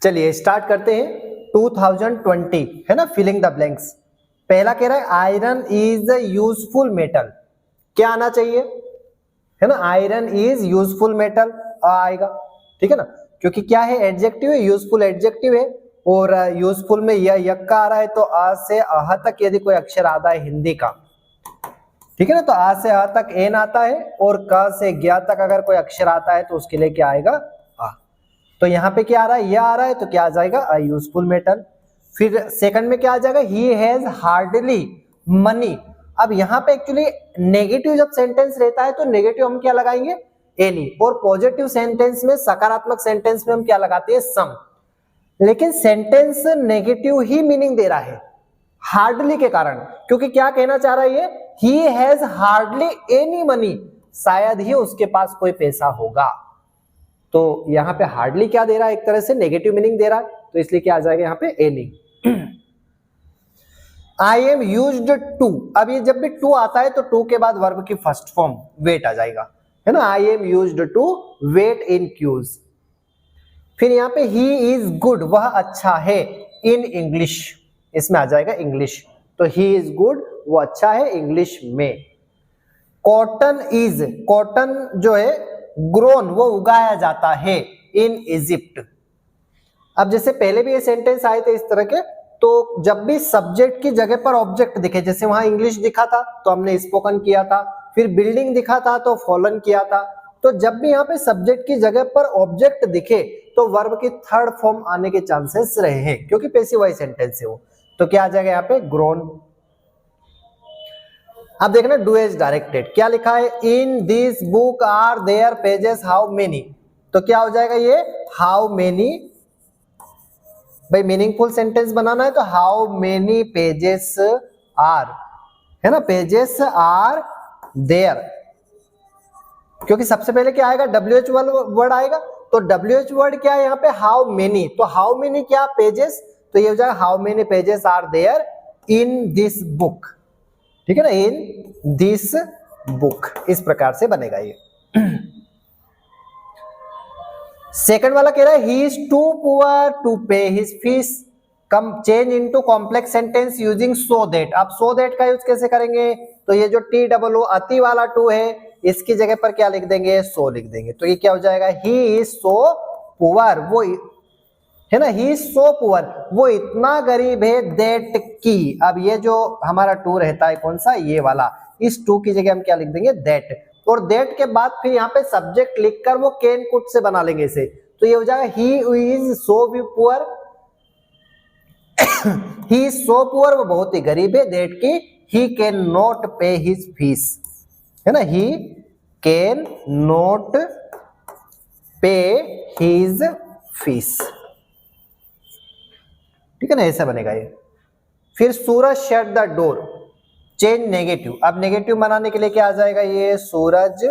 चलिए स्टार्ट करते हैं। 2020 है ना, फिलिंग द ब्लैंक्स। पहला कह रहा है आयरन इज यूजफुल मेटल। क्या आना चाहिए, है ना, आयरन इज यूजफुल मेटल आएगा, ठीक है ना, क्योंकि क्या है, एडजेक्टिव है, यूजफुल एडजेक्टिव है और यूजफुल में यह यक्का आ रहा है, तो आ से अह तक यदि कोई अक्षर आता है हिंदी का, ठीक है ना, तो आ से अह तक एन आता है और क से ज्ञा तक अगर कोई अक्षर आता है तो उसके लिए क्या आएगा, आ। तो यहाँ पे क्या आ रहा है, यह आ रहा है, तो क्या आ जाएगा, अ यूजफुल मेटल। फिर सेकंड में क्या आ जाएगा, ही हैज हार्डली मनी। अब यहाँ पे एक्चुअली नेगेटिव जब सेंटेंस रहता है तो नेगेटिव हम क्या लगाएंगे, एनी, और पॉजिटिव सेंटेंस में, सकारात्मक सेंटेंस में हम क्या लगाते हैं, सम। लेकिन सेंटेंस नेगेटिव ही मीनिंग दे रहा है हार्डली के कारण, क्योंकि क्या कहना चाह रहा है ये, he has hardly any money, शायद ही उसके पास कोई पैसा होगा। तो यहां पे हार्डली क्या दे रहा है, एक तरह से नेगेटिव मीनिंग दे रहा है, तो इसलिए क्या आ जाएगा यहाँ पे, any. I am used to, अब ये जब भी टू आता है तो टू के बाद वर्ब की फर्स्ट फॉर्म वेट आ जाएगा, है ना, I am used to wait in queues. फिर यहाँ पे ही इज गुड, वह अच्छा है, इन इंग्लिश, इसमें आ जाएगा इंग्लिश, तो ही इज गुड, वो अच्छा है इंग्लिश में। कॉटन इज, कॉटन जो है ग्रोन, वो उगाया जाता है इन इजिप्ट। अब जैसे पहले भी ये सेंटेंस आए थे इस तरह के, तो जब भी सब्जेक्ट की जगह पर ऑब्जेक्ट दिखे, जैसे वहां इंग्लिश दिखा था तो हमने स्पोकन किया था, फिर बिल्डिंग दिखा था तो फॉलन किया था, तो जब भी यहाँ पे सब्जेक्ट की जगह पर ऑब्जेक्ट दिखे तो वर्ब की थर्ड फॉर्म आने के चांसेस रहे हैं, क्योंकि पैसिव वॉइस सेंटेंस है वो। तो क्या आ जाएगा यहाँ पे, ग्रोन। अब देखना डू एज डायरेक्टेड, क्या लिखा है, in this book are there pages how many, तो क्या हो जाएगा ये, हाउ मेनी। भाई मीनिंगफुल सेंटेंस बनाना है तो हाउ मेनी पेजेस आर, है ना, पेजेस आर देयर, क्योंकि सबसे पहले क्या आएगा, WH वर्ड आएगा, तो WH वर्ड क्या है यहाँ पे, हाउ मेनी, तो हाउ मेनी क्या, पेजेस, तो ये हो जाएगा how many pages are there in this book, ठीक है ना, इन दिस बुक, इस प्रकार से बनेगा ये। सेकंड वाला कह रहा है he is too poor to pay his fees, come change into complex sentence using so that. अब सो दैट का यूज कैसे करेंगे, तो ये जो TOO अति वाला टू है, इसकी जगह पर क्या लिख देंगे, सो लिख देंगे, तो ये क्या हो जाएगा, ही इज सो पुअर, वो है ना, ही इज सो पुअर, वो इतना गरीब है, दैट की, अब ये जो हमारा टू रहता है कौन सा, ये वाला, इस टू की जगह हम क्या लिख देंगे, दैट, और दैट के बाद फिर यहाँ पे सब्जेक्ट लिखकर वो कैन कुड से बना लेंगे इसे, तो ये हो जाएगा he is so poor, he is so poor, वो बहुत ही गरीब है, दैट की he can not pay his fees, है ना, he can not pay his fees, ठीक है ना, ऐसा बनेगा ये। फिर Suraj shut the door, change negative, अब नेगेटिव बनाने के लिए क्या आ जाएगा, ये सूरज,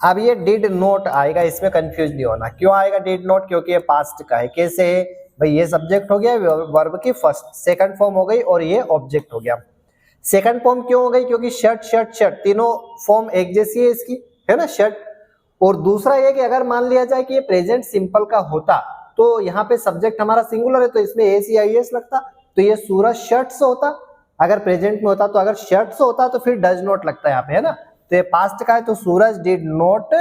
अब ये डिड नॉट आएगा, इसमें कंफ्यूज नहीं होना, क्यों आएगा डिड नॉट, क्योंकि ये पास्ट का है। कैसे है भाई, ये सब्जेक्ट हो गया, वर्ब की फर्स्ट सेकंड फॉर्म हो गई और ये ऑब्जेक्ट हो गया। सेकंड फॉर्म क्यों हो गई, क्योंकि शर्ट शर्ट शर्ट तीनों फॉर्म एक जैसी है इसकी, है ना, शर्ट। और दूसरा ये कि अगर मान लिया जाए कि ये प्रेजेंट सिंपल का होता तो यहाँ पे सब्जेक्ट हमारा सिंगुलर है, तो इसमें ACIS लगता, तो ये सूरज शर्ट्स होता, अगर प्रेजेंट में होता, तो अगर शर्ट्स होता तो फिर डज नॉट लगता है यहाँ पे, है ना, तो ये पास्ट का है, तो Suraj did not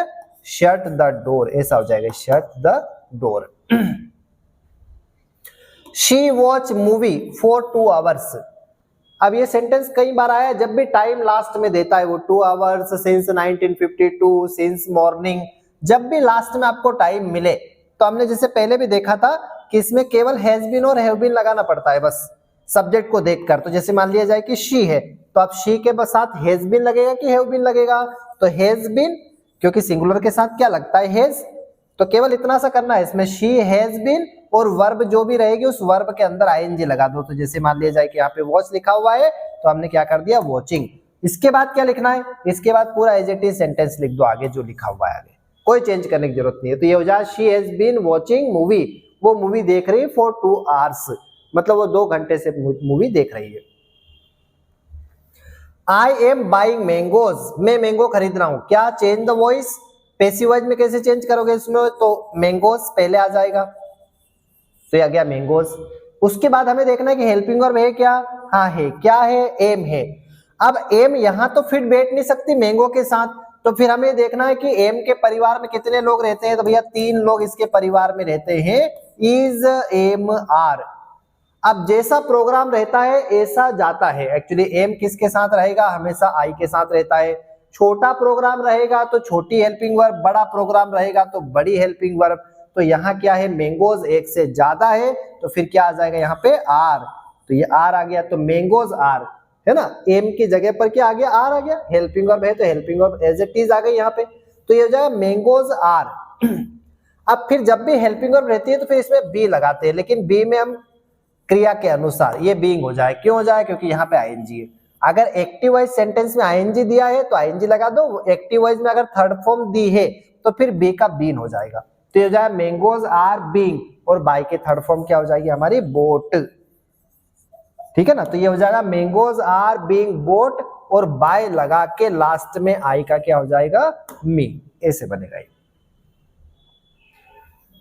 shut the door, ऐसा हो जाएगा, shut the door. She watch movie for 2 hours, अब ये सेंटेंस कई बार आया, जब भी टाइम लास्ट में देता है वो 2 आवर्स, सिंस 1952, सिंस मॉर्निंग, जब भी लास्ट में आपको टाइम मिले, तो हमने जैसे पहले भी देखा था कि इसमें केवल हैज बीन और हैव बीन लगाना पड़ता है बस सब्जेक्ट को देखकर। तो जैसे मान लिया जाए कि शी है, तो अब शी के साथ हैज बीन लगेगा कि हैव बीन लगेगा, तो हैज बीन, क्योंकि सिंगुलर के साथ क्या लगता है, हैज, तो केवल इतना सा करना है इसमें, शी हैज बीन, और वर्ब जो भी रहेगी उस वर्ब के अंदर ING लगा दो। तो जैसे मान लिया जाए कि यहाँ पे वॉच लिखा हुआ है, तो हमने क्या कर दिया, वॉचिंग। इसके बाद क्या लिखना है, इसके बाद पूरा एज इट इज सेंटेंस लिख दो आगे जो लिखा हुआ है, आगे कोई चेंज करने की जरूरत नहीं है। तो ये हो जाए she has been watching movie, वो मूवी देख रही है फॉर 2 आवर्स, मतलब वो 2 घंटे से मूवी देख रही है। आई एम बाइंग मैंगोज, मैं मैंगो खरीद रहा हूं, क्या change the voice, passive voice में कैसे चेंज करोगे इसमें, तो मैंगोज पहले आ जाएगा, तो ये आ गया मैंगोज। उसके बाद हमें देखना है कि हेल्पिंग वर्ब है क्या, हाँ है, क्या है, एम है। अब एम यहां तो फिट बैठ नहीं सकती मैंगो के साथ, तो फिर हमें देखना है कि एम के परिवार में कितने लोग रहते हैं, तो भैया 3 लोग इसके परिवार में रहते हैं, इज एम आर। अब जैसा प्रोग्राम रहता है ऐसा जाता है। एक्चुअली एम किसके साथ रहेगा, हमेशा आई के साथ रहता है। छोटा प्रोग्राम रहेगा तो छोटी हेल्पिंग वर्ब, बड़ा प्रोग्राम रहेगा तो बड़ी हेल्पिंग वर्ब। तो यहाँ क्या है, मैंगोज एक से ज्यादा है, तो फिर क्या आ जाएगा यहाँ पे, आर। तो ये आर आ गया, तो मैंगोज आर, है ना, एम की जगह पर क्या आ गया, आर आ गया। हेल्पिंग वर्ब है तो helping verb as it is आ गई यहाँ पे, तो ये हो जाएगा मैंगोज आर। अब फिर जब भी हेल्पिंग वर्ब रहती है तो फिर इसमें बी लगाते हैं, लेकिन बी में हम क्रिया के अनुसार, ये बीइंग हो जाए, क्यों हो जाए, क्योंकि यहाँ पे आईएनजी है। अगर एक्टिव वॉइस सेंटेंस में आईएनजी दिया है तो आईएनजी लगा दो, एक्टिव वॉइस में अगर थर्ड फॉर्म दी है तो फिर बी का बीन हो जाएगा। तो ये हो जाएगा मैंगोज आर बीइंग, और बाई के थर्ड फॉर्म क्या हो जाएगी हमारी, बोट। ठीक है ना, तो ये हो जाएगा मैंगोज आर बीइंग बोट, और बाय लगा के लास्ट में आई का क्या हो जाएगा, मी, ऐसे बनेगा।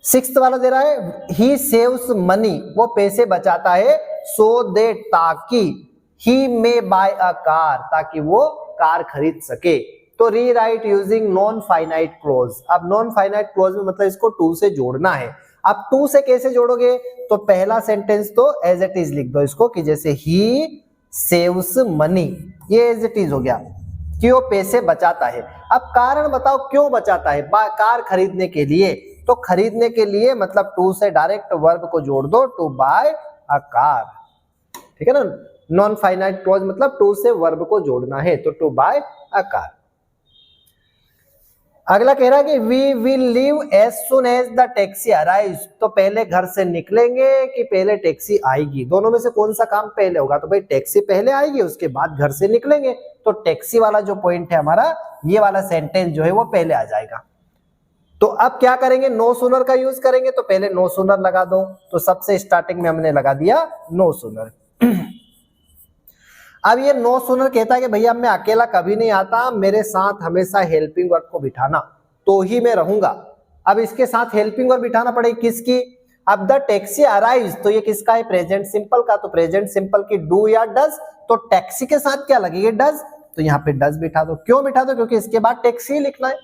6th वाला दे रहा है, ही सेव्स मनी, वो पैसे बचाता है, सो दैट, ताकि, ही मे बाय अ कार, ताकि वो कार खरीद सके। तो rewrite using non finite close. अब नॉन फाइनाइट क्लोज में मतलब इसको टू से जोड़ना है। अब टू से कैसे जोड़ोगे, तो पहला सेंटेंस तो एज इट इज लिख दो इसको, कि जैसे ही सेव्स मनी, ये एज इट इज हो गया कि वो पैसे बचाता है। अब कारण बताओ क्यों बचाता है, कार खरीदने के लिए। तो खरीदने के लिए मतलब टू से डायरेक्ट वर्ब को जोड़ दो, टू बाय अ कार। ठीक है ना, नॉन फाइनाइट क्लॉज मतलब टू से वर्ब को जोड़ना है, तो टू बाय अ कार। अगला कह रहा है कि we will leave as soon as the taxi arrives. तो पहले घर से निकलेंगे कि पहले टैक्सी आएगी, दोनों में से कौन सा काम पहले होगा, तो भाई टैक्सी पहले आएगी उसके बाद घर से निकलेंगे। तो टैक्सी वाला जो पॉइंट है हमारा, ये वाला सेंटेंस जो है वो पहले आ जाएगा। तो अब क्या करेंगे, नो सूनर का यूज करेंगे, तो पहले नो सूनर लगा दो। तो सबसे स्टार्टिंग में हमने लगा दिया नो सूनर। अब ये नो सूनर कहता है कि भैया मैं अकेला कभी नहीं आता, मेरे साथ हमेशा हेल्पिंग वर्ब को बिठाना, तो ही मैं रहूंगा। अब इसके साथ हेल्पिंग वर्ब बिठाना पड़ेगी किसकी, अब द टैक्सी अराइव्स, तो ये किसका है, प्रेजेंट सिंपल का। तो प्रेजेंट सिंपल की डू या डज, तो टैक्सी के साथ क्या लगेगी, डज। तो यहाँ पे डज बिठा दो। क्यों बिठा दो, क्योंकि इसके बाद टैक्सी लिखना है,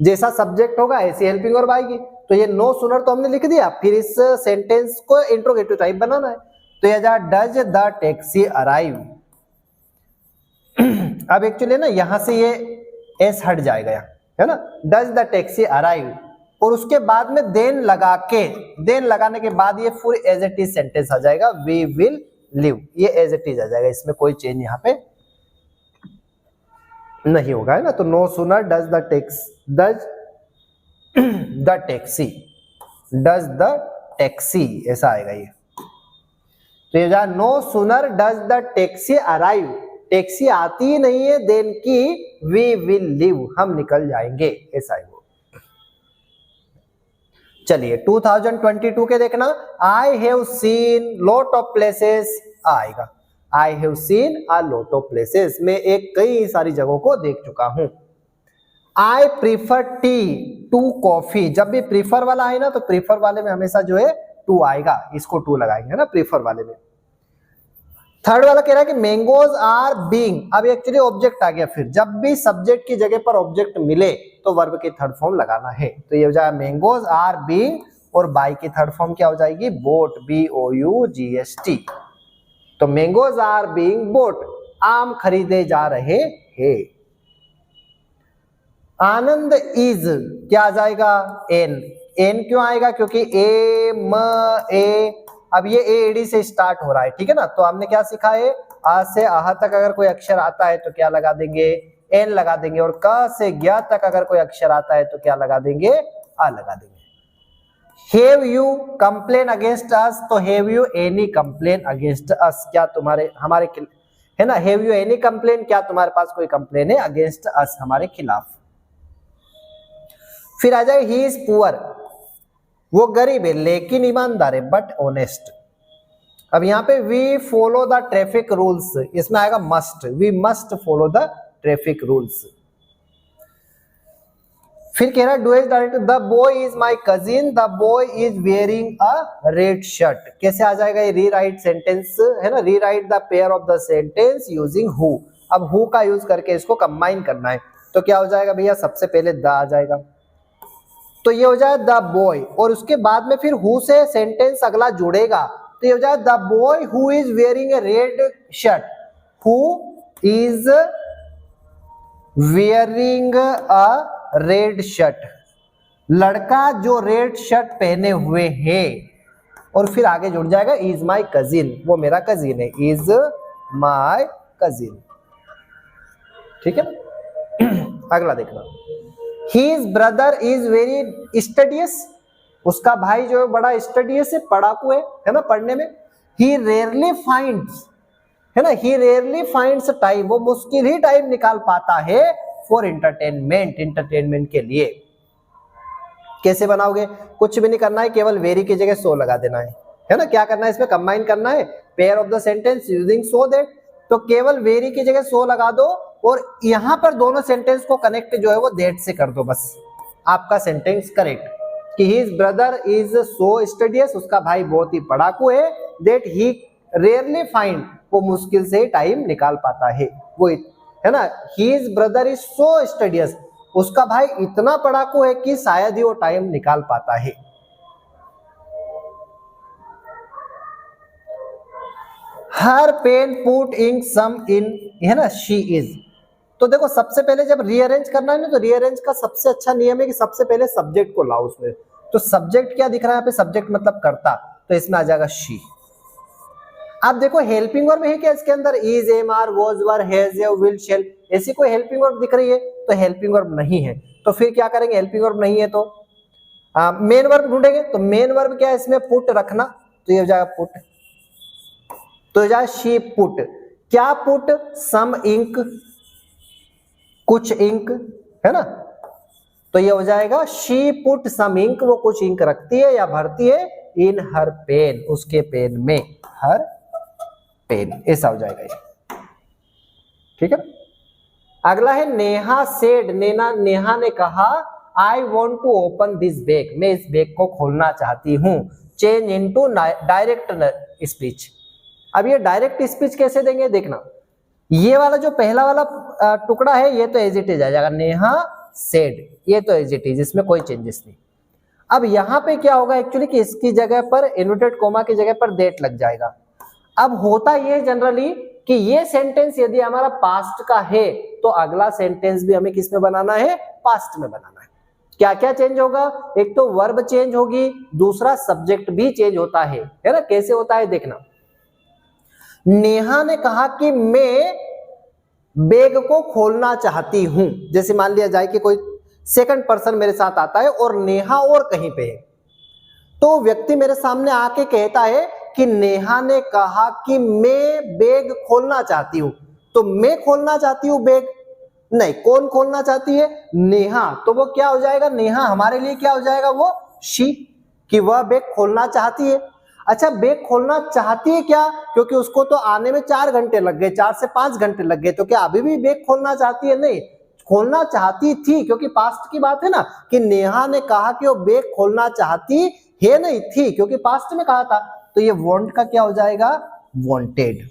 जैसा सब्जेक्ट होगा ऐसी हेल्पिंग वर्ब आएगी। तो ये नो सूनर तो हमने लिख दिया, फिर इस सेंटेंस को इंट्रोगेटिव टाइप बनाना है। तो ये जा डज द टैक्सी अराइव। अब एक्चुअली ना यहां से ये एस हट जाएगा, है ना, डज द टैक्सी अराइव, और उसके बाद में देन लगा के, देन लगाने के बाद ये full as it is sentence आ जाएगा, वी विल लिव, ये एज इट इज आ जाएगा, इसमें कोई चेंज यहाँ पे नहीं होगा, है ना। तो no sooner does the taxi, does the taxi, ऐसा आएगा ये। तो ये जा no sooner does the taxi arrive, taxi आती ही नहीं है, देन की वी विल लीव, हम निकल जाएंगे, ऐसा है वो। चलिए 2022 के देखना, I have seen lot of places आएगा। I have seen a lot of places, मैं एक कई सारी जगहों को देख चुका हूं। I prefer tea to coffee, जब भी प्रीफर वाला आए ना तो प्रीफर वाले में हमेशा जो है टू आएगा, इसको टू लगाएंगे ना प्रीफर वाले में। थर्ड वाला कह रहा है कि मैंगोज आर बीइंग, अब एक्चुअली ऑब्जेक्ट आ गया, फिर जब भी सब्जेक्ट की जगह पर ऑब्जेक्ट मिले तो वर्ब की थर्ड फॉर्म लगाना है। तो ये हो जाएगा मैंगोज आर बीइंग, और बाई की थर्ड फॉर्म क्या हो जाएगी, बोट, BOUGST। तो मैंगोज आर बीइंग बोट, आम खरीदे जा रहे हैं। आनंद इज क्या आ जाएगा, एन, एन क्यों आएगा, क्योंकि ए म ए, अब ये एडी से स्टार्ट हो रहा है, ठीक है ना। तो हमने क्या सीखा है, आ से आह तक अगर कोई अक्षर आता है तो क्या लगा देंगे, एन लगा देंगे, और क से ज्ञ तक अगर कोई अक्षर आता है तो क्या लगा देंगे, आ लगा देंगे। Have you complain against us, तो have you any complain against us, क्या तुम्हारे हमारे, है ना, हैव यू एनी कंप्लेन, क्या तुम्हारे पास कोई कंप्लेन है अगेंस्ट अस, हमारे खिलाफ। फिर आ जाए ही इज पुअर, वो गरीब है लेकिन ईमानदार है, बट ऑनेस्ट। अब यहाँ पे we follow the traffic rules, इसमें आएगा must, we must follow the traffic rules. फिर कह रहा है do as direct the boy is my cousin, the boy is wearing a red shirt. कैसे आ जाएगा ये रीराइट सेंटेंस, है ना, rewrite the pair of the sentence using who. अब हु का यूज करके इसको कंबाइन करना है, तो क्या हो जाएगा भैया, सबसे पहले द आ जाएगा, तो ये हो जाए द बॉय, और उसके बाद में फिर हु से सेंटेंस अगला जुड़ेगा, तो ये हो जाए the boy who is wearing A red shirt, who is wearing a red shirt, लड़का जो रेड शर्ट पहने हुए है, और फिर आगे जुड़ जाएगा इज माई कजिन, वो मेरा कजिन है, इज माई कजिन। ठीक है ना। अगला देखना, his brother is very studious, उसका भाई जो है बड़ा स्टडियस है, पढ़ाकू है ना पढ़ने में। ही रेयरली फाइंड्स, है ना, ही रेयरली फाइंड्स टाइम, वो मुश्किल ही टाइम निकाल पाता है फॉर एंटरटेनमेंट, एंटरटेनमेंट के लिए। कैसे बनाओगे, कुछ भी नहीं करना है, केवल वेरी की जगह सो लगा देना है ना। क्या करना है, इसमें कंबाइन करना है pair of the sentence using so that, तो केवल वेरी की जगह सो लगा दो, और यहां पर दोनों सेंटेंस को कनेक्ट जो है वो दैट से कर दो, बस आपका सेंटेंस करेक्ट। कि his brother is so studious, उसका भाई बहुत ही पढ़ाकू है, दैट ही रेयरली फाइंड, वो मुश्किल से टाइम निकाल पाता है, वो है ना। His brother is so studious, उसका भाई इतना पढ़ाकू है कि शायद ही वो टाइम निकाल पाता है। हर पेन पुट इंक सम इन, है ना, शी इज। तो देखो सबसे पहले जब रीअरेंज करना है ना, तो रीअरेंज का सबसे अच्छा नियम है कि सबसे पहले सब्जेक्ट को लाओ उसमें। तो सब्जेक्ट क्या दिख रहा है यहाँ पे, सब्जेक्ट मतलब कर्ता, तो इसमें आ जाएगा शी। आप देखो हेल्पिंग वर्ब है क्या इसके अंदर, is, am, are, was, were, has, will, shall, ऐसी कोई हेल्पिंग वर्ब दिख रही है, तो हेल्पिंग वर्ब नहीं है। तो फिर क्या करेंगे, हेल्पिंग वर्ब नहीं है तो मेन वर्ब ढूंढेंगे, तो मेन वर्ब क्या है इसमें, पुट रखना, तो ये हो जाएगा पुट, तो हो जाएगा शी पुट। क्या पुट, सम इंक, कुछ इंक, है ना, तो ये हो जाएगा शी पुट सम इंक, वो कुछ इंक रखती है या भरती है इन हर पेन, उसके पेन में, हर पेन, ऐसा हो जाएगा ये। ठीक है। अगला है नेहा सेड, नेहा ने कहा I want to open this bag, मैं इस बैग को खोलना चाहती हूं। Change into direct speech. अब ये डायरेक्ट स्पीच कैसे देंगे, देखना, ये वाला जो पहला वाला टुकड़ा है ये तो एज इट इज आ जाएगा, नेहा सेड, ये तो एज इट इज, इसमें कोई चेंजेस नहीं। अब यहां पे क्या होगा एक्चुअली कि इसकी जगह पर इन्वर्टेड कोमा की जगह पर दैट लग जाएगा। अब होता ये जनरली कि ये सेंटेंस यदि हमारा पास्ट का है, तो अगला सेंटेंस भी हमें किस में बनाना है, पास्ट में बनाना है। क्या क्या चेंज होगा, एक तो वर्ब चेंज होगी, दूसरा सब्जेक्ट भी चेंज होता है ना। कैसे होता है देखना, नेहा ने कहा कि मैं बैग को खोलना चाहती हूं। जैसे मान लिया जाए कि कोई सेकंड पर्सन मेरे साथ आता है और नेहा और कहीं पे है, तो व्यक्ति मेरे सामने आके कहता है कि नेहा ने कहा कि मैं बैग खोलना चाहती हूं, तो मैं खोलना चाहती हूं बैग नहीं, कौन खोलना चाहती है, नेहा, तो वो क्या हो जाएगा, नेहा हमारे लिए क्या हो जाएगा, वो शी, कि वह बैग खोलना चाहती है। अच्छा बैग खोलना चाहती है क्या, क्योंकि उसको तो आने में 4 घंटे लग गए, 4 से 5 घंटे लग गए, तो क्या अभी भी बैग खोलना चाहती है, नहीं, खोलना चाहती थी, क्योंकि पास्ट की बात है ना, कि नेहा ने कहा कि वो बैग खोलना चाहती है, नहीं थी, क्योंकि पास्ट में कहा था, तो ये वांट का क्या हो जाएगा, वांटेड।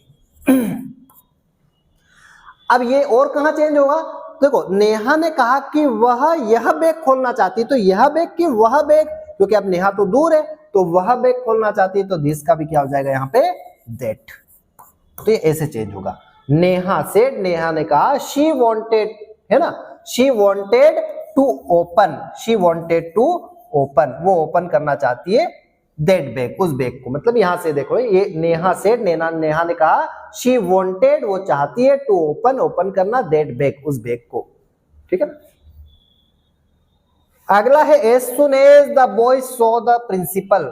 अब ये और कहां चेंज होगा, देखो नेहा ने कहा कि वह यह बैग खोलना चाहती, तो यह बैग की वह बैग, क्योंकि अब नेहा तो दूर है, तो वह बैग खोलना चाहती है, तो दिस का भी क्या हो जाएगा यहाँ पे, दैट। तो ये ऐसे चेंज होगा, नेहा से, नेहा ने कहा, शी वांटेड, है ना, she wanted to open, she wanted to open, वो ओपन करना चाहती है दैट बैग, उस बैग को। मतलब यहां से देखो ये नेहा से, नेहा ने कहा, शी वांटेड, वो चाहती है, टू ओपन, ओपन करना, दैट बैग, उस बैग को। ठीक है ना। अगला है as soon as the boy saw the principal,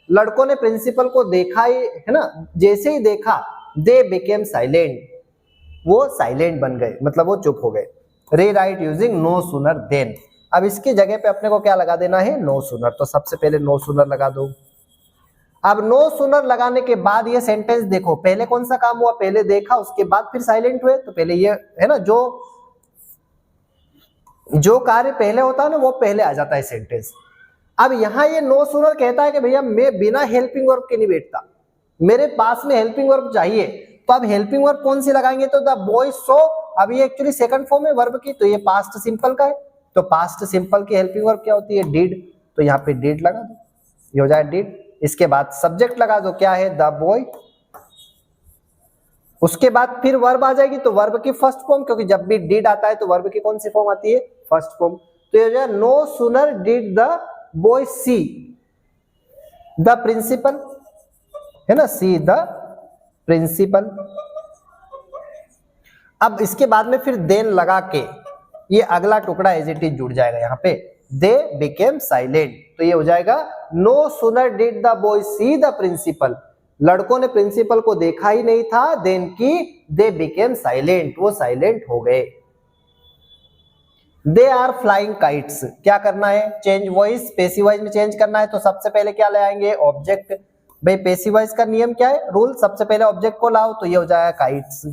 लड़कों ने प्रिंसिपल को देखा ही, है ना, जैसे ही देखा, दे बिकेम साइलेंट, वो साइलेंट बन गए, मतलब वो चुप हो गए। Rewrite using no sooner then. अब इसकी जगह पे अपने को क्या लगा देना है, नो सूनर, तो सबसे पहले नो सूनर लगा दो। अब नो सूनर लगाने के बाद ये सेंटेंस देखो, पहले कौन सा काम हुआ, पहले देखा, उसके बाद फिर साइलेंट हुए, तो पहले ये है ना, जो जो कार्य पहले होता है ना वो पहले आ जाता है सेंटेंस। अब यहां ये नो सूनर कहता है कि भैया मैं बिना हेल्पिंग वर्ब के नहीं बैठता, मेरे पास में हेल्पिंग वर्ब चाहिए। तो अब हेल्पिंग वर्ब कौन सी लगाएंगे, तो द बॉय सो, अब ये एक्चुअली सेकंड फॉर्म है वर्ब की, तो ये पास्ट सिंपल का है, तो पास्ट सिंपल की हेल्पिंग वर्ब क्या होती है, डिड, तो यहाँ पे डिड लगा दो, ये हो जाए डिड। इसके बाद सब्जेक्ट लगा दो, क्या है, द बॉय। उसके बाद फिर वर्ब आ जाएगी, तो वर्ब की फर्स्ट फॉर्म, क्योंकि जब भी डिड आता है तो वर्ब की कौन सी फॉर्म आती है, फर्स्ट फॉर्म। तो ये हो जाए no sooner did the boy see the principal, है ना, सी द प्रिंसिपल। अब इसके बाद में फिर देन लगा के ये अगला टुकड़ा एज इट इज जुड़ जाएगा यहाँ पे, दे बिकेम साइलेंट, तो ये हो जाएगा no sooner did the boy see the principal, लड़कों ने प्रिंसिपल को देखा ही नहीं था, देन की दे बिकेम साइलेंट, वो साइलेंट हो गए। दे आर फ्लाइंग काइट्स, क्या करना है, चेंज वॉइस, पैसिव वॉइस में चेंज करना है, तो सबसे पहले क्या ले आएंगे, ऑब्जेक्ट। भाई पैसिव वॉइस का नियम क्या है, रूल, सबसे पहले ऑब्जेक्ट को लाओ, तो ये हो जाएगा काइट्स।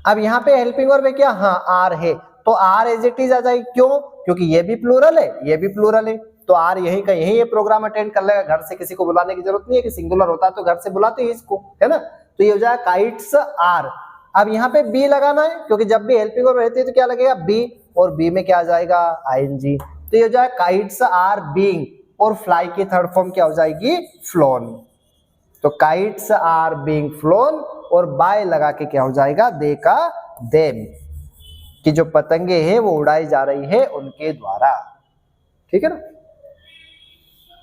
अब यहाँ पे हेल्पिंग वर्ब है क्या, हाँ आर है, तो आर एज इट इज आ जाएगी, क्यों, क्योंकि ये भी प्लूरल है, ये भी प्लूरल है, तो आर यही का यही ये प्रोग्राम अटेंड कर लेगा, घर से किसी को बुलाने की जरूरत नहीं है, कि सिंगुलर होता तो घर से बुलाते ही इसको, है ना, तो ये हो जाएगा काइट्स आर। अब यहाँ पे बी लगाना है, क्योंकि जब भी हेल्पिंग वर्ब रहती है तो क्या लगेगा, बी, और बी में क्या आ जाएगा, आईएनजी, तो ये हो जाएगा काइट्स आर बीइंग, और फ्लाई की थर्ड फॉर्म क्या हो जाएगी, फ्लोन, तो काइट्स आर बीइंग फ्लोन, और बाय लगा के क्या हो जाएगा, दे का देम, कि जो पतंगे हैं वो उड़ाई जा रही है उनके द्वारा, ठीक है ना।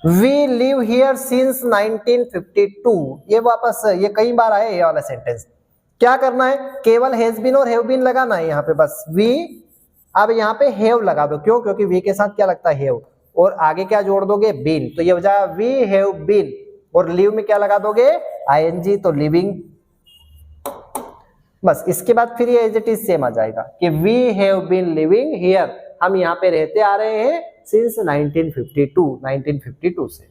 वी लिव हियर सिंस 1952, ये वापस ये कई बार आए ये वाला सेंटेंस, क्या करना है, केवल हैज बीन और हैव बीन लगाना है यहाँ पे बस, वी, अब यहाँ पे हैव लगा दो, क्यों, क्योंकि वी के साथ क्या लगता है, हैव, और आगे क्या जोड़ दोगे, बीन, तो ये हो जाएगा वी हैव बीन, और लिव में क्या लगा दोगे, आईएनजी, तो लिविंग। बस इसके बाद फिर ये एज इट इज सेम आ जाएगा कि we have been living here, हम यहाँ पे रहते आ रहे हैं सिंस 1952 से।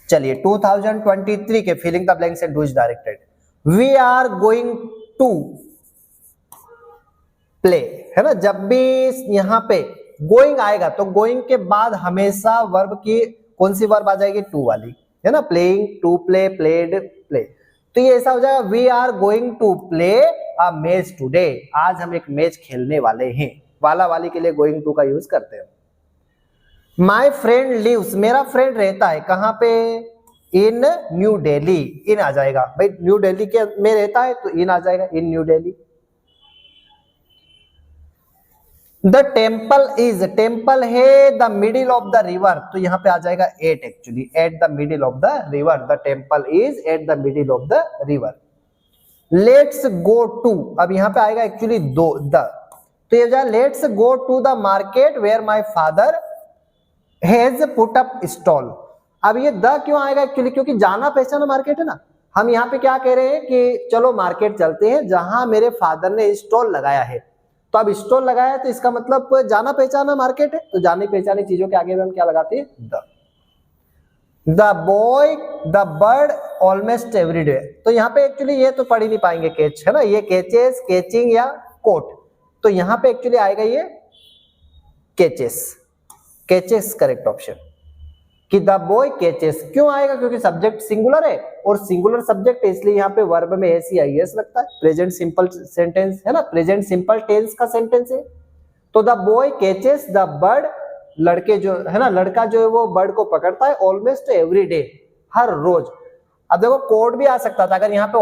चलिए 2023 के filling the blanks and do as directed, we are going to play, है ना, जब भी यहाँ पे गोइंग आएगा तो गोइंग के बाद हमेशा वर्ब की कौन सी वर्ब आ जाएगी, टू वाली, है ना, playing, to play, played, play, तो ये ऐसा हो जाएगा, we are going to play a match today, आज हम एक मैच खेलने वाले हैं, वाला वाली के लिए गोइंग टू का यूज करते हैं। माई फ्रेंड लिव्स, मेरा फ्रेंड रहता है कहाँ पे, इन न्यू दिल्ली, इन आ जाएगा, भाई न्यू दिल्ली के में रहता है तो इन आ जाएगा, in New Delhi. The temple is, temple है the middle of the river, तो यहाँ पे आ जाएगा at, actually at the middle of the river, the temple is at the middle of the river. Let's go to, अब यहाँ पे आएगा एक्चुअली दो द, तो ये जाए let's go to the market where my father has put up stall. अब ये द क्यों आएगा एक्चुअली, क्योंकि जाना पहचाना मार्केट है ना, हम यहाँ पे क्या कह रहे हैं कि चलो मार्केट चलते हैं जहां मेरे फादर ने स्टॉल लगाया है, तो अब स्टॉल लगाया है तो इसका मतलब जाना पहचाना मार्केट है, तो जानी पहचानी चीजों के आगे में हम क्या लगाते हैं, the. The boy the bird almost every day, तो यहाँ पे एक्चुअली ये तो पढ़ ही नहीं पाएंगे कैच, है ना, ये कैचेस, कैचिंग या कोट, तो यहाँ पे एक्चुअली आएगा ये कैचेस, कैचेस करेक्ट ऑप्शन, कि द बॉय कैचेस, क्यों आएगा, क्योंकि सब्जेक्ट सिंगुलर है और सिंगुलर सब्जेक्ट है, इसलिए यहाँ पे वर्ब में एस या आई एस लगता है, प्रेजेंट सिंपल सेंटेंस है ना, प्रेजेंट सिंपल टेंस का सेंटेंस है। तो the boy catches the bird, लड़के जो है ना, लड़का जो है वो बर्ड को पकड़ता है, ऑलमोस्ट एवरी डे, हर रोज। अब देखो कोड भी आ सकता था, अगर यहाँ पे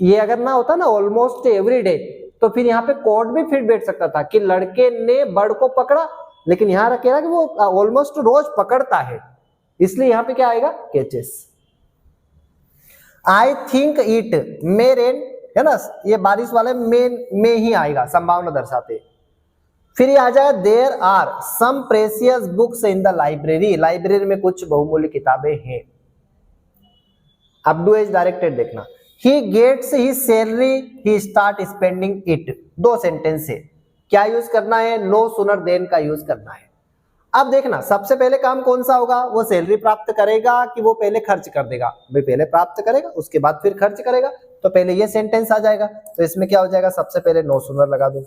ये अगर ना होता ना ऑलमोस्ट एवरी डे, तो फिर यहाँ पे कोड भी फिट बैठ सकता था कि लड़के ने बर्ड को पकड़ा, लेकिन यहाँ रखे ना कि वो ऑलमोस्ट रोज पकड़ता है, इसलिए यहाँ पे क्या आएगा, catches. I think it may rain, है ना, ये बारिश वाले में ही आएगा, संभावना दर्शाते। फिर ये आ जाएगा there are some precious books in the library, library में कुछ बहुमूल्य किताबें हैं। अब डू एज डायरेक्टेड देखना, he gets his salary he start spending it, दो सेंटेंस है, क्या यूज करना है, नो सूनर देन का यूज करना है। अब देखना सबसे पहले काम कौन सा होगा, वो सैलरी प्राप्त करेगा कि वो पहले खर्च कर देगा, भाई पहले प्राप्त करेगा उसके बाद फिर खर्च करेगा, तो पहले ये सेंटेंस आ जाएगा, तो इसमें क्या हो जाएगा, सबसे पहले नो सूनर लगा दो।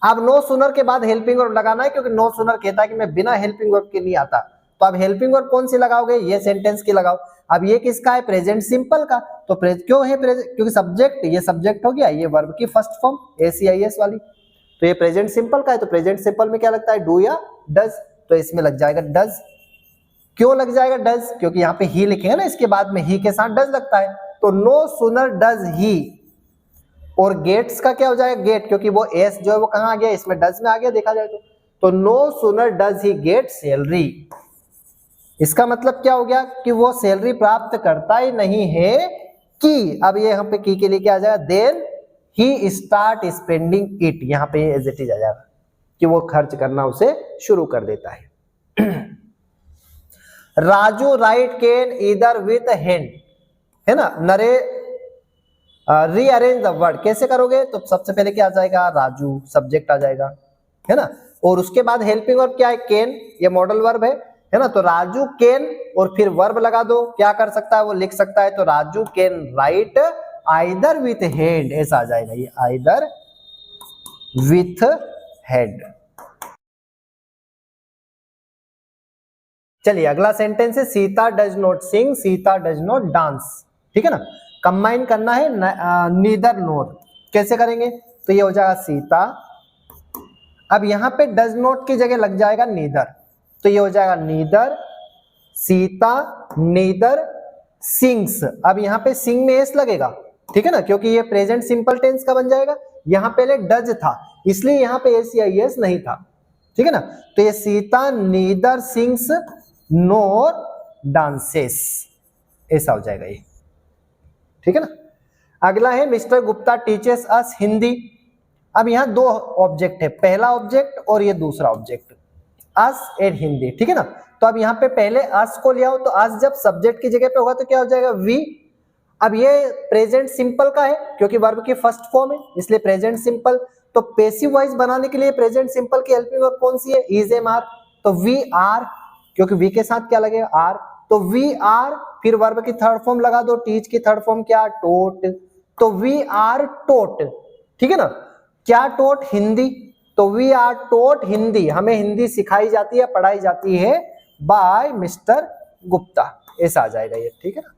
अब नो सुनर के बाद हेल्पिंग वर्ब लगाना है, क्योंकि नो सुनर कहता है कि मैं बिना हेल्पिंग वर्ब के नहीं आता। तो अब हेल्पिंग वर्ब कौन सी लगाओगे, ये सेंटेंस की लगाओ। अब ये किसका है, प्रेजेंट सिंपल का। तो क्यों है प्रेजेंट, क्योंकि सब्जेक्ट, ये सब्जेक्ट हो गया, ये वर्ब की फर्स्ट फॉर्म ACIS वाली, तो ये प्रेजेंट सिंपल का है। तो प्रेजेंट सिंपल में क्या लगता है, डू या डज, तो इसमें लग जाएगा डज। क्यों लग जाएगा डज, क्योंकि यहाँ पे ही लिखेंगे ना, इसके बाद में ही के साथ डज लगता है। तो नो सुनर डज ही, और गेट्स का क्या हो जाएगा, गेट, क्योंकि वो एस जो है वो कहां आ गया, इसमें डज में आ गया, देखा जाए तो no sooner does he get salary. इसका मतलब क्या हो गया कि वो सैलरी प्राप्त करता ही नहीं है कि, अब ये यहाँ पे की के लिए क्या आ जाएगा, then he start spending it, यहाँ पे एज इट इज आ जाएगा कि वो खर्च करना उसे शुरू कर देता है। Raju right can either with hand, है ना, नरे रीअरेंज द वर्ड कैसे करोगे, तो सबसे पहले क्या आ जाएगा, राजू सब्जेक्ट आ जाएगा, है ना, और उसके बाद हेल्पिंग वर्ब क्या है, कैन, ये मॉडल वर्ब है ना, तो राजू कैन और फिर वर्ब लगा दो, क्या कर सकता है, वो लिख सकता है, तो Raju can write either with hand, ऐसा आ जाएगा ये, आइदर विथ हैंड। चलिए अगला सेंटेंस है, Sita does not sing, Sita does not dance, ठीक है ना, कंबाइन करना है नीदर नोर, कैसे करेंगे, तो ये हो जाएगा सीता, अब यहां पे डज नॉट की जगह लग जाएगा नीदर, तो ये हो जाएगा नीदर सीता नीदर सिंग्स। अब यहां पे सिंग में एस लगेगा, ठीक है ना, क्योंकि ये प्रेजेंट सिंपल टेंस का बन जाएगा, यहां पहले डज था इसलिए यहां पे ACIS नहीं था, ठीक है ना, तो ये सीता नीदर सिंग्स नोर डांसेस, ऐसा हो जाएगा ये, ठीक है ना। अगला है मिस्टर गुप्ता टीचर्स अस हिंदी। अब यहां दो ऑब्जेक्ट है, पहला ऑब्जेक्ट और ये दूसरा ऑब्जेक्ट, अस एंड हिंदी, ठीक है ना। तो अब यहाँ पे पहले अस को ले आओ, तो अस जब सब्जेक्ट की जगह पे होगा तो क्या हो जाएगा, वी। अब ये प्रेजेंट सिंपल का है क्योंकि वर्ब की फर्स्ट फॉर्म है, इसलिए प्रेजेंट सिंपल। तो पैसिव वॉइस बनाने के लिए प्रेजेंट सिंपल की हेल्पिंग वर्ब कौन सी है, इज एम आर, तो वी आर, क्योंकि वी के साथ क्या लगेगा, आर, तो वी आर, फिर वर्ब की थर्ड फॉर्म लगा दो, टीच की थर्ड फॉर्म क्या, टोट, तो वी आर टोट, ठीक है ना, क्या टोट, हिंदी, तो वी आर टोट हिंदी, हमें हिंदी सिखाई जाती है, पढ़ाई जाती है बाय मिस्टर गुप्ता, ऐसा आ जाएगा ये, ठीक है ना।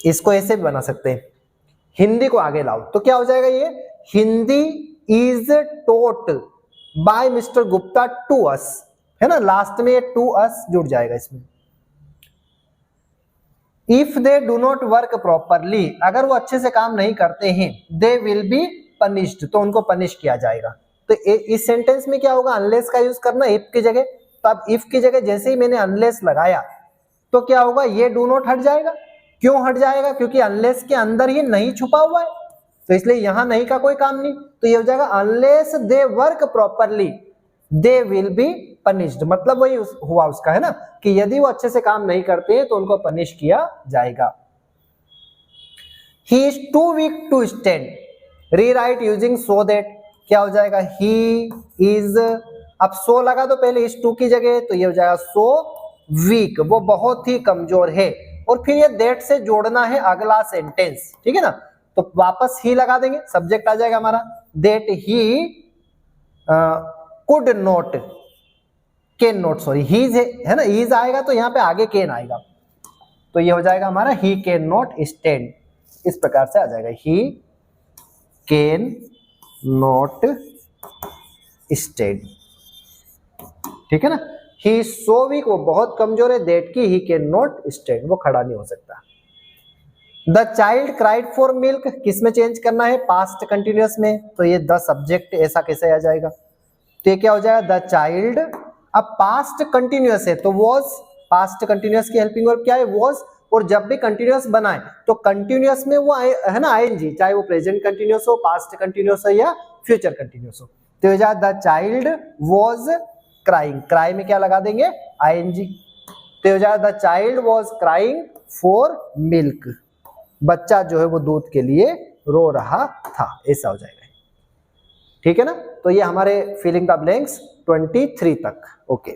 इसको ऐसे भी बना सकते हैं, हिंदी को आगे लाओ तो क्या हो जाएगा ये, Hindi is taught by mister Gupta to us, है ना, लास्ट में टू अस जुड़ जाएगा इसमें। If they do not work properly, अगर वो अच्छे से काम नहीं करते हैं, दे विल बी पनिश्ड, तो उनको पनिश किया जाएगा। तो इस सेंटेंस में क्या होगा, अनलेस का यूज करना इफ की जगह, तो अब इफ की जगह जैसे ही मैंने अनलेस लगाया तो क्या होगा, ये डू नॉट हट जाएगा। क्यों हट जाएगा, क्योंकि अनलेस के अंदर ही नहीं छुपा हुआ है, तो इसलिए यहां नहीं का कोई काम नहीं, तो ये हो जाएगा unless they work properly they will be punished, मतलब वही हुआ उसका, है ना, कि यदि वो अच्छे से काम नहीं करते हैं तो उनको पनिश किया जाएगा। He is too weak to stand, rewrite using so that, क्या हो जाएगा, ही इज, अब सो लगा दो पहले इज टू की जगह, तो ये हो जाएगा सो वीक, वो बहुत ही कमजोर है, और फिर ये दैट से जोड़ना है अगला सेंटेंस, ठीक है ना, तो वापस ही लगा देंगे, सब्जेक्ट आ जाएगा हमारा, that he could not, can not, sorry he's है ना, हीज आएगा तो यहाँ पे आगे कैन आएगा, तो ये हो जाएगा हमारा ही कैन नॉट स्टैंड, इस प्रकार से आ जाएगा, ही कैन नॉट स्टैंड, ठीक है ना। ही सो वीक, वो बहुत कमजोर है, दैट की ही कैन नॉट स्टैंड, वो खड़ा नहीं हो सकता। The child cried for milk, किस में चेंज करना है, पास्ट कंटिन्यूअस में, तो ये द सब्जेक्ट ऐसा कैसे आ जाएगा, तो ये क्या हो जाएगा, द चाइल्ड, अब पास्ट कंटिन्यूअस है तो वॉज, पास्ट कंटिन्यूअस की हेल्पिंग वर्ब क्या है, वॉज, और जब भी कंटिन्यूअस बनाए तो कंटिन्यूअस में वो है ना आईएनजी, चाहे वो प्रेजेंट कंटिन्यूअस हो, पास्ट कंटिन्यूअस हो या फ्यूचर कंटिन्यूअस हो, तो ये जाए the child was crying, cry में क्या लगा देंगे, आईएनजी, तो ये जाए the child was crying for milk, बच्चा जो है वो दूध के लिए रो रहा था, ऐसा हो जाएगा, ठीक है ना। तो ये हमारे फिलिंग द ब्लैंक्स 23 तक, ओके।